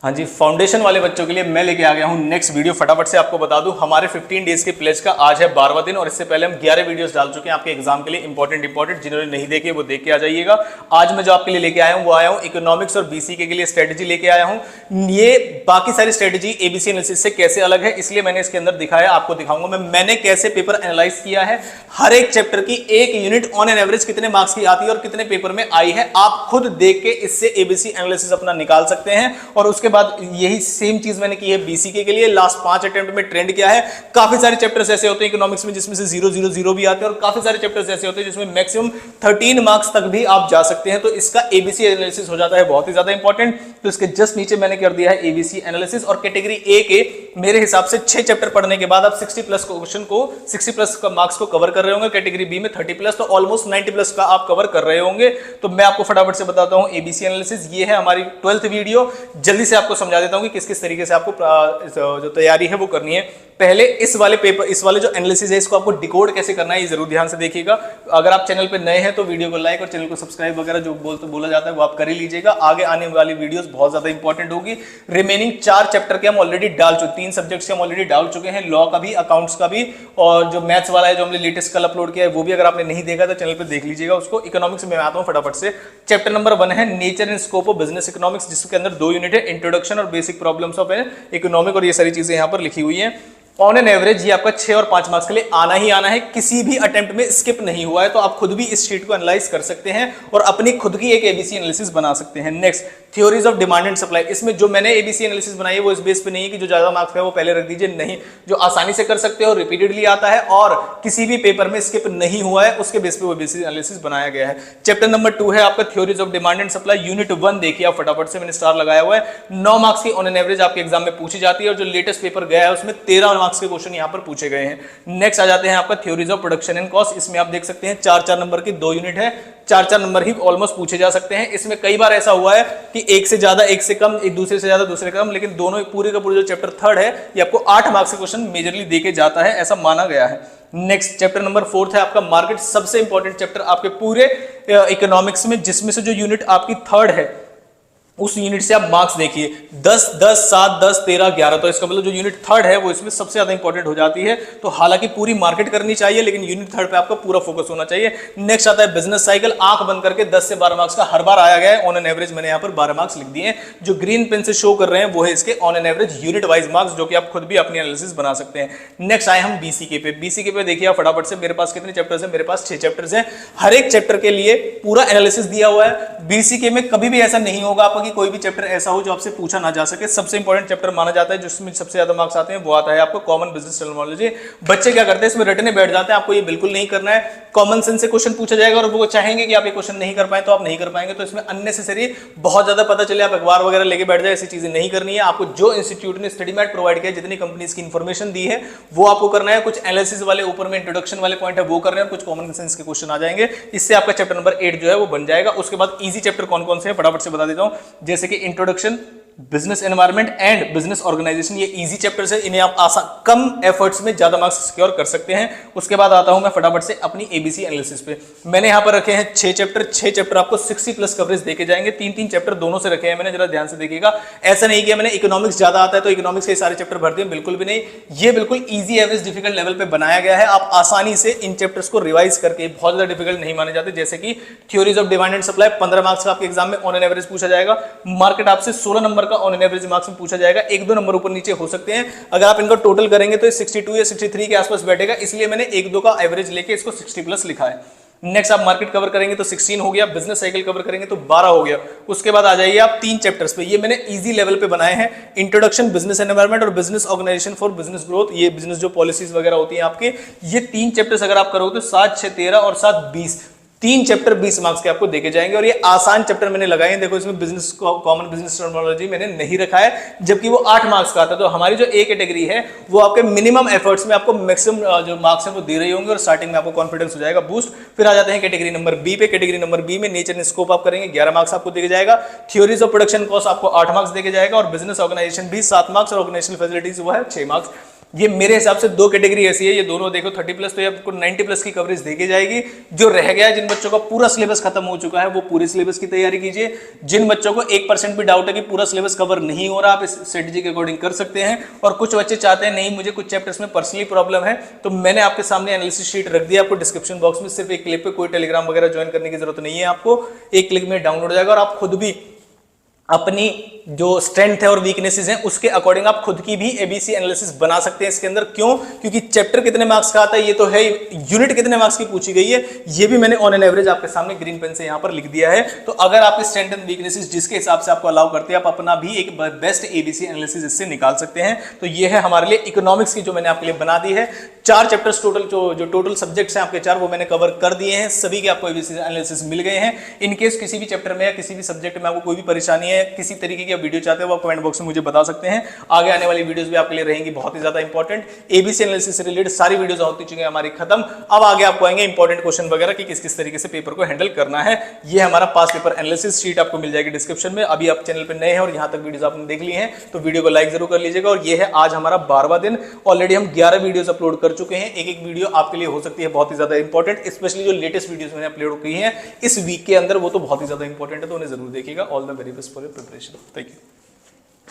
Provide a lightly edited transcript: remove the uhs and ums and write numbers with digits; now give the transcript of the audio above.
हाँ जी, फाउंडेशन वाले बच्चों के लिए मैं लेके आ गया हूँ नेक्स्ट वीडियो। फटाफट से आपको बता दूं, हमारे 15 डेज के प्लेज का आज है 12वां दिन और इससे पहले हम 11 वीडियोस डाल चुके हैं आपके एग्जाम के लिए इंपॉर्टेंट। जिन्होंने नहीं देखे वो देख के आ जाइएगा। आज मैं जो आपके लिए लेके आया हूँ वो आया हूँ इकोनॉमिक्स और बीसीके के लिए स्ट्रेटेजी लेके आया हूँ। ये बाकी सारी स्ट्रेटेजी एबीसी एनालिसिस से कैसे अलग है, इसलिए मैंने इसके अंदर दिखाया, आपको दिखाऊंगा मैंने कैसे पेपर एनालाइज किया है। हर एक चैप्टर की एक यूनिट ऑन एन एवरेज कितने मार्क्स की आती है और कितने पेपर में आई है, आप खुद देख के इससे एबीसी एनालिसिस अपना निकाल सकते हैं। और उसके बाद यही सेम चीज मैंने की है बीसीके के लिए। लास्ट 5 अटेम्प्ट में ट्रेंड क्या है, काफी सारे चैप्टर्स ऐसे होते हैं इकोनॉमिक्स में जिसमें से 0 0 0 भी आते हैं और काफी सारे चैप्टर्स ऐसे होते हैं जिसमें मैक्सिमम 13 मार्क्स तक भी आप जा सकते हैं। तो इसका एबीसी एनालिसिस हो जाता है बहुत ही ज्यादा इंपॉर्टेंट। तो इसके जस्ट नीचे मैंने कर दिया है एबीसी एनालिसिस। और कैटेगरी ए के मेरे हिसाब से 6 चैप्टर पढ़ने के बाद आप 60 प्लस क्वेश्चन को 60 प्लस का मार्क्स को कवर कर रहे होंगे। कैटेगरी बी में 30 प्लस, तो ऑलमोस्ट 90 प्लस का आप कवर कर रहे होंगे। तो मैं आपको फटाफट से बताता हूं एबीसी एनालिसिस। ये है हमारी 12th वीडियो। जल्दी से आपको समझा देता हूं कि किस किस तरीके से आपको जो तैयारी है वो करनी है। पहले इस वाले पेपर, इस वाले जो एनालिसिस है इसको आपको डिकोड कैसे करना है ये जरूर ध्यान से देखिएगा। अगर आप चैनल पे नए हैं तो वीडियो को लाइक और चैनल को सब्सक्राइब वगैरह जो बोला जाता है वो आप कर ही लीजिएगा। आगे आने वाली वीडियोस बहुत ज्यादा इंपॉर्टेंट होगी। रिमेनिंग 4 चैप्टर के हम ऑलरेडी डाल चुके, 3 सब्जेक्ट्स के हम ऑलरेडी डाल चुके हैं, लॉ का भी, अकाउंट्स का भी, और जो मैथ्स वाला है जो हमने लेटेस्ट कल अपलोड किया है वो भी अगर आपने नहीं देखा तो चैनल पर देख लीजिएगा उसको। इकोनॉमिक्स में आता हूं फटाफट से। चैप्टर नंबर 1 है nature and scope of business economics, जिसके अंदर 2 यूनिट है, इंट्रोडक्शन और बेसिक प्रॉब्लम्स ऑफ इकोनॉमिक, और ये सारी चीजें यहां पर लिखी हुई हैं। ऑन एन एवरेज ये आपका 6 और 5 मार्क्स के लिए आना ही आना है, किसी भी अटेम्प्ट में स्किप नहीं हुआ है। तो आप खुद भी इस शीट को एनालाइज कर सकते हैं और अपनी खुद की एक एबीसी एनालिसिस बना सकते हैं। Next, theories of demand and supply. इसमें जो मैंने एबीसी एनालिसिस बनाई है वो इस बेस पे नहीं है कि जो ज्यादा मार्क्स है वो पहले रख दीजिए, नहीं, जो आसानी से कर सकते हो, रिपीटेडली आता है और किसी भी पेपर में स्किप नहीं हुआ है उसके बेस पे वो एबीसी एनालिसिस बनाया गया है। चैप्टर नंबर 2 है आपका theories of demand and supply. Unit 1 देखिए आप फटाफट से, मैंने स्टार लगाया हुआ है। 9 मार्क्स की ऑन एन एवरेज आपके एग्जाम में पूछी जाती है और जो लेटेस्ट पेपर गया है उसमें 13 मार्क्स के क्वेश्चन यहां पर पूछे गए हैं। नेक्स्ट आ जाते हैं आपका theories of production and cost. इसमें आप देख सकते हैं 4-4 नंबर की 2 यूनिट है, 4-4 नंबर ही ऑलमोस्ट पूछे जा सकते हैं। इसमें कई बार ऐसा हुआ है कि एक से ज्यादा एक से कम, एक दूसरे से ज्यादा दूसरे कम, लेकिन दोनों पूरे का पूरे जो चैप्टर 3rd है ये आपको 8 मार्क्स के क्वेश्चन मेजरली देके जाता है, ऐसा माना गया है। नेक्स्ट चैप्टर नंबर 4 है आपका मार्केट, सबसे इंपॉर्टेंट चैप्टर आपके पूरे इकोनॉमिक्स में, जिसमें से जो यूनिट आपकी 3rd है उस यूनिट से आप मार्क्स देखिए 10, 10, 7, 10, 13, 11। तो इसका मतलब जो यूनिट 3rd है वो इसमें सबसे ज्यादा इंपॉर्टेंट हो जाती है। तो हालांकि पूरी मार्केट करनी चाहिए लेकिन यूनिट 3rd पे आपका पूरा फोकस होना चाहिए। नेक्स्ट आता है बिजनेस साइकिल। आंख बंद करके 10 से 12 मार्क्स का हर बार आया गया है। ऑन एन एवरेज मैंने यहाँ पर 12 मार्क्स लिख दिए हैं। जो ग्रीन पेन से शो कर रहे हैं वो है इसके on an average unit wise marks, जो कि आप खुद भी अपनी एनालिसिस बना सकते हैं। नेक्स्ट आए हम बीसीके पे। बीसीके पे देखिए आप फटाफट से, मेरे पास कितने चैप्टर्स हैं, मेरे पास 6 चैप्टर्स हैं। हर एक चैप्टर के लिए पूरा एनालिसिस दिया हुआ है। बीसीके में कभी भी ऐसा नहीं होगा आपका कि कोई भी चैप्टर ऐसा हो जो आपसे पूछा ना जा सके। सबसे इंपॉर्टेंट चैप्टर माना जाता है जिसमें सबसे ज्यादा मार्क्स आते हैं वो आता है आपको कॉमन बिजनेस टर्मिनोलॉजी। बच्चे क्या करते हैं, इसमें रटने बैठ जाते हैं। आपको ये बिल्कुल नहीं करना है। कॉमन सेंस से क्वेश्चन पूछा जाएगा और वो चाहेंगे कि आप ये क्वेश्चन नहीं कर पाए तो आप नहीं कर पाएंगे। तो इसमें अननेसेसरी बहुत ज्यादा पता चले आप अखबार वगैरह लेके बैठ जाए, ऐसी चीजें नहीं करनी है। आपको जो इंस्टीट्यूट ने स्टडी मैट प्रोवाइड किया, जितनी कंपनीज की इंफॉर्मेशन दी है वो आपको करना है। कुछ एनालिसिस वाले ऊपर में इंट्रोडक्शन वाले पॉइंट है वो करने हैं, कुछ कॉमन सेंस के क्वेश्चन आ जाएंगे। इससे आपका चैप्टर नंबर 8 जो है वो बन जाएगा। उसके बाद इजी चैप्टर कौन कौन से हैं फटाफट से बता देता हूं, जैसे कि introduction, business environment and business organisation. ये इजी चैप्टर्स है, इन्हें आप कम एफर्ट्स में ज्यादा मार्क्स सिक्योर कर सकते हैं। उसके बाद आता हूं मैं फटाफट से अपनी एबीसी एनालिसिस पे। मैंने यहां पर रखे हैं 6 चैप्टर। 6 चैप्टर आपको 60 प्लस कवरेज देके जाएंगे। 3-3 चैप्टर दोनों से रखे हैं मैंने, जरा ध्यान से देखिएगा। ऐसा नहीं कि मैंने इकोनॉमिक्स ज्यादा आता है तो इकोनॉमिक्स के सारे चैप्टर भर दिए, बिल्कुल भी नहीं। ये बिल्कुल ईजी एवरेज डिफिकल्ट लेवल पे बनाया गया है। आप आसानी से इन चैप्टर्स को रिवाइज करके, बहुत ज्यादा डिफिकल्ट नहीं माने जाते। जैसे कि theories of demand and supply 15 marks का आपके एग्जाम में ऑन एन एवरेज पूछा जाएगा। मार्केट आपसे 16 नंबर का ऑन एन एवरेज मार्क्स में पूछा जाएगा। 1-2 नंबर ऊपर नीचे हो सकते हैं। अगर आप इनका टोटल करेंगे तो 62 या 63 के आसपास बैठेगा, इसलिए मैंने 1-2 का एवरेज लेके इसको 60 प्लस लिखा है। नेक्स्ट आप मार्केट कवर करेंगे तो 16 हो गया, बिजनेस साइकिल कवर करेंगे तो 12 हो गया। उसके बाद आ जाइए आप 3 चैप्टर्स पे। ये मैंने इजी लेवल पे बनाए हैं, इंट्रोडक्शन, बिजनेस एनवायरनमेंट और business organisation for business growth. ये बिजनेस जो पॉलिसीज वगैरह होती हैं आपके, ये 3 चैप्टर्स अगर आप करोगे तो 7, 6, 13 और 7, 20, 3 चैप्टर 20 मार्क्स के आपको देके जाएंगे। और ये आसान चैप्टर मैंने लगाए हैं। देखो इसमें बिजनेस, कॉमन बिजनेस टर्मिनोलॉजी मैंने नहीं रखा है, जबकि वो 8 मार्क्स का आता है। तो हमारी जो ए कैटेगरी है वो आपके मिनिमम एफर्ट्स में आपको मैक्सिमम जो मार्क्स है वो दे रही होंगे और स्टार्टिंग में आपको कॉन्फिडेंस हो जाएगा बूस्ट। फिर आ जाते हैं कैटेगरी नंबर बी पे। कैटेगरी नंबर बी में नेचर एंड स्कोप आप करेंगे, 11 मार्क्स आपको देके जाएगा। थ्योरीज ऑफ प्रोडक्शन कॉस्ट आपको 8 मार्क्स देके जाएगा और बिजनेस ऑर्गेनाइजेशन भी 7 मार्क्स और ऑर्गेनाइजेशनल फैसिलिटीज वो है 6 मार्क्स। ये मेरे हिसाब से दो कैटेगरी ऐसी है, ये दोनों देखो 30+ तो ये आपको 90+ की कवरेज देके जाएगी। जो रह गया है, जिन बच्चों का पूरा सिलेबस खत्म हो चुका है, वो पूरे सिलेबस की तैयारी कीजिए। जिन बच्चों को 1% भी डाउट है कि पूरा सिलेबस कवर नहीं हो रहा, आप इस स्ट्रेटेजी के अकॉर्डिंग कर सकते हैं। और कुछ बच्चे चाहते हैं नहीं मुझे कुछ चैप्टर्स में पर्सनली प्रॉब्लम है, तो मैंने आपके सामने एनालिसिस शीट रख दिया आपको डिस्क्रिप्शन बॉक्स में, सिर्फ एक क्लिक पे, कोई टेलीग्राम वगैरह ज्वाइन करने की जरूरत नहीं है आपको, एक क्लिक में डाउनलोड हो जाएगा और आप खुद भी अपनी जो स्ट्रेंथ है और वीकनेसेस हैं उसके अकॉर्डिंग आप खुद की भी एबीसी एनालिसिस बना सकते हैं इसके अंदर। क्यों? क्योंकि चैप्टर कितने मार्क्स का आता है ये तो है, यूनिट कितने मार्क्स की पूछी गई है ये भी मैंने ऑन एन एवरेज आपके सामने ग्रीन पेन से यहां पर लिख दिया है। तो अगर आपकी स्ट्रेंथ एंड वीकनेसेस जिसके हिसाब से आपको अलाउ करते हैं, आप अपना भी एक बेस्ट एबीसी एनालिसिस इससे निकाल सकते हैं। तो ये है हमारे लिए इकोनॉमिक्स की जो मैंने आपके लिए बना दी है। 4 चैप्टर्स टोटल, जो टोटल सब्जेक्ट्स हैं आपके 4, वो मैंने कवर कर दिए हैं, सभी के आपको एबीसी एनालिसिस मिल गए हैं। इनकेस किसी भी चैप्टर में या किसी भी सब्जेक्ट में आपको कोई भी परेशानी है, किसी तरीके की वीडियो चाहते हो, वो कमेंट बॉक्स में मुझे बता सकते हैं। आगे आने वाली वीडियोस भी आपके लिए रहेंगी बहुत ही ज्यादा इंपॉर्टेंट। एबीसी एनालिसिस से रिलेटेड सारी वीडियोस हो चुकी हैं हमारी खत्म। अब आगे आपको आएंगे इंपॉर्टेंट क्वेश्चन वगैरह कि किस किस तरीके से पेपर को हैंडल करना है। ये हमारा पास पेपर एनालिसिस शीट आपको मिल जाएगी डिस्क्रिप्शन में। अभी आप चैनल पर नए हैं और यहां तक वीडियोस आपने देख ली हैं तो वीडियो को लाइक जरूर कर लीजिएगा। और ये है आज हमारा 12वां दिन। ऑलरेडी हम 11 वीडियोस अपलोड कर चुके हैं। एक एक वीडियो आपके लिए हो सकती है बहुत ही ज्यादा इंपॉर्टेंट, स्पेशली जो लेटेस्ट वीडियोस मैंने अपलोड की हैं इस वीक के अंदर, वो तो बहुत ही ज्यादा इंपॉर्टेंट है, तो उन्हें जरूर देखिएगा। All the very best for your preparation. Thank you.